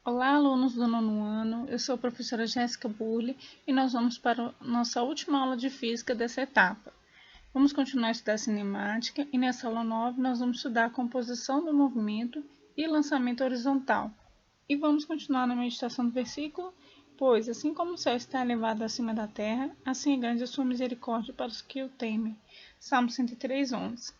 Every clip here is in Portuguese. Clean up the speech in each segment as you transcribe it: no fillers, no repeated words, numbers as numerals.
Olá, alunos do nono ano, eu sou a professora Jéssica Burle e nós vamos para a nossa última aula de física dessa etapa. Vamos continuar a estudar cinemática e nessa aula 9 nós vamos estudar a composição do movimento e lançamento horizontal. E vamos continuar na meditação do versículo, pois assim como o céu está elevado acima da terra, assim é grande a sua misericórdia para os que o temem. Salmo 103:11.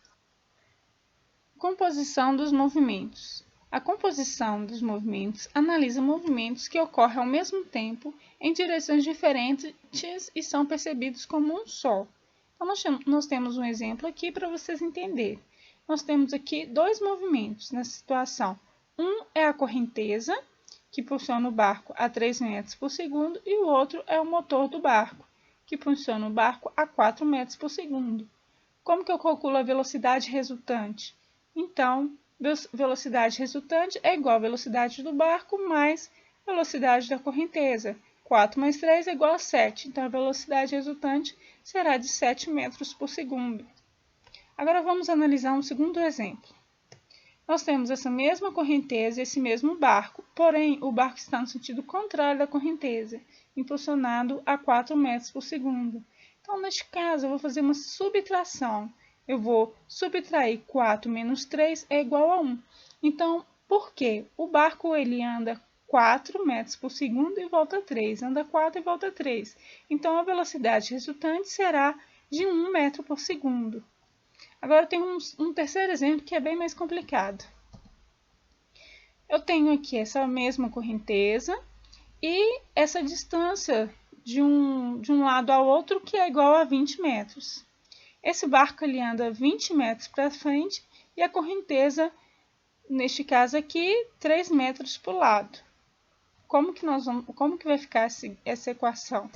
Composição dos movimentos. A composição dos movimentos analisa movimentos que ocorrem ao mesmo tempo em direções diferentes e são percebidos como um só. Então, nós temos um exemplo aqui para vocês entenderem. Nós temos aqui dois movimentos nessa situação. Um é a correnteza, que funciona o barco a 3 metros por segundo, e o outro é o motor do barco, que funciona o barco a 4 metros por segundo. Como que eu calculo a velocidade resultante? Então, velocidade resultante é igual a velocidade do barco mais velocidade da correnteza. 4 mais 3 é igual a 7. Então, a velocidade resultante será de 7 metros por segundo. Agora, vamos analisar um segundo exemplo. Nós temos essa mesma correnteza e esse mesmo barco, porém, o barco está no sentido contrário da correnteza, impulsionado a 4 metros por segundo. Então, neste caso, eu vou fazer uma subtração. Eu vou subtrair 4 menos 3 é igual a 1. Então, por quê? O barco ele anda 4 metros por segundo e volta 3. Anda 4 e volta 3. Então, a velocidade resultante será de 1 metro por segundo. Agora, tem um terceiro exemplo que é bem mais complicado. Eu tenho aqui essa mesma correnteza e essa distância de um lado ao outro que é igual a 20 metros. Esse barco ele anda 20 metros para frente e a correnteza, neste caso aqui, 3 metros para o lado. Como que vai ficar essa equação?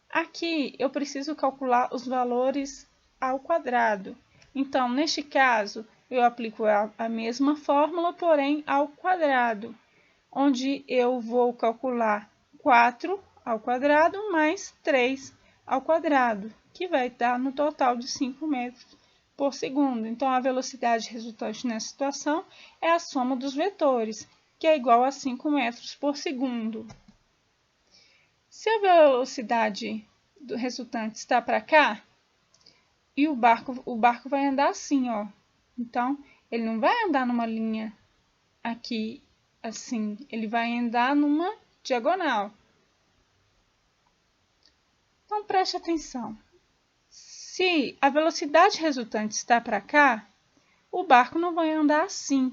Aqui eu preciso calcular os valores ao quadrado. Então, neste caso, eu aplico a mesma fórmula, porém ao quadrado, onde eu vou calcular 4 ao quadrado mais 3 ao quadrado, que vai dar no total de 5 metros por segundo. Então, a velocidade resultante nessa situação é a soma dos vetores, que é igual a 5 metros por segundo. Se a velocidade do resultante está para cá, e o barco vai andar assim, ó. Então, ele não vai andar numa linha aqui, assim. Ele vai andar numa diagonal. Então, preste atenção. Se a velocidade resultante está para cá, o barco não vai andar assim.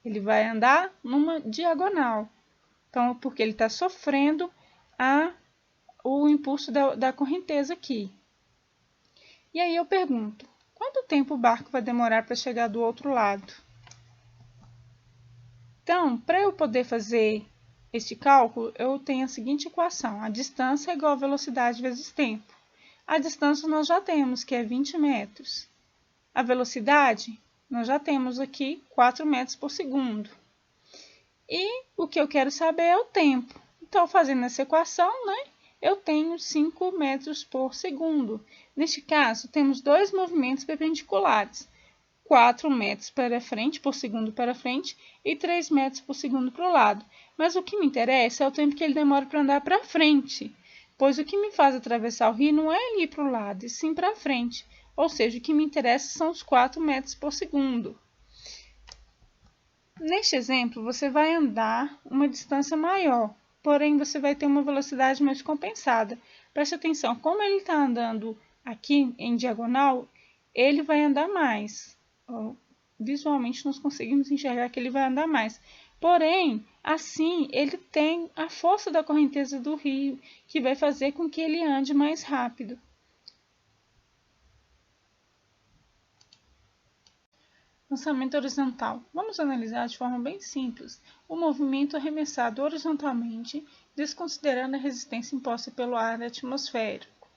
Ele vai andar numa diagonal. Então, porque ele está sofrendo o impulso da correnteza aqui. E aí eu pergunto, quanto tempo o barco vai demorar para chegar do outro lado? Então, para eu poder fazer este cálculo, eu tenho a seguinte equação. A distância é igual a velocidade vezes tempo. A distância nós já temos, que é 20 metros. A velocidade, nós já temos aqui 4 metros por segundo. E o que eu quero saber é o tempo. Então, fazendo essa equação, eu tenho 5 metros por segundo. Neste caso, temos dois movimentos perpendiculares. 4 metros para frente, por segundo para frente, e 3 metros por segundo para o lado. Mas o que me interessa é o tempo que ele demora para andar para frente, pois o que me faz atravessar o rio não é ele ir para o lado, e sim para frente. Ou seja, o que me interessa são os 4 metros por segundo. Neste exemplo, você vai andar uma distância maior, porém você vai ter uma velocidade mais compensada. Preste atenção, como ele está andando aqui em diagonal, ele vai andar mais. Visualmente nós conseguimos enxergar que ele vai andar mais. Porém, assim, ele tem a força da correnteza do rio, que vai fazer com que ele ande mais rápido. Lançamento horizontal. Vamos analisar de forma bem simples o movimento arremessado horizontalmente, desconsiderando a resistência imposta pelo ar atmosférico.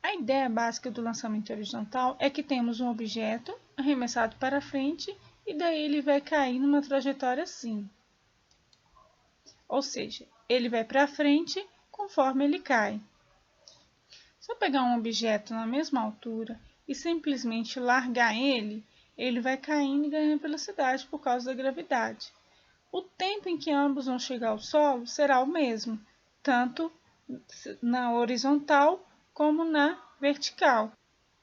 A ideia básica do lançamento horizontal é que temos um objeto arremessado para frente e daí ele vai cair numa trajetória assim. Ou seja, ele vai para frente conforme ele cai. Se eu pegar um objeto na mesma altura e simplesmente largar ele vai caindo e ganhando velocidade por causa da gravidade. o tempo em que ambos vão chegar ao solo será o mesmo, tanto na horizontal como na vertical.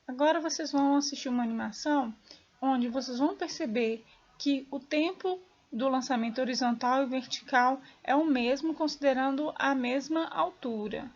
Agora vocês vão assistir uma animação onde vocês vão perceber que o tempo do lançamento horizontal e vertical é o mesmo, considerando a mesma altura.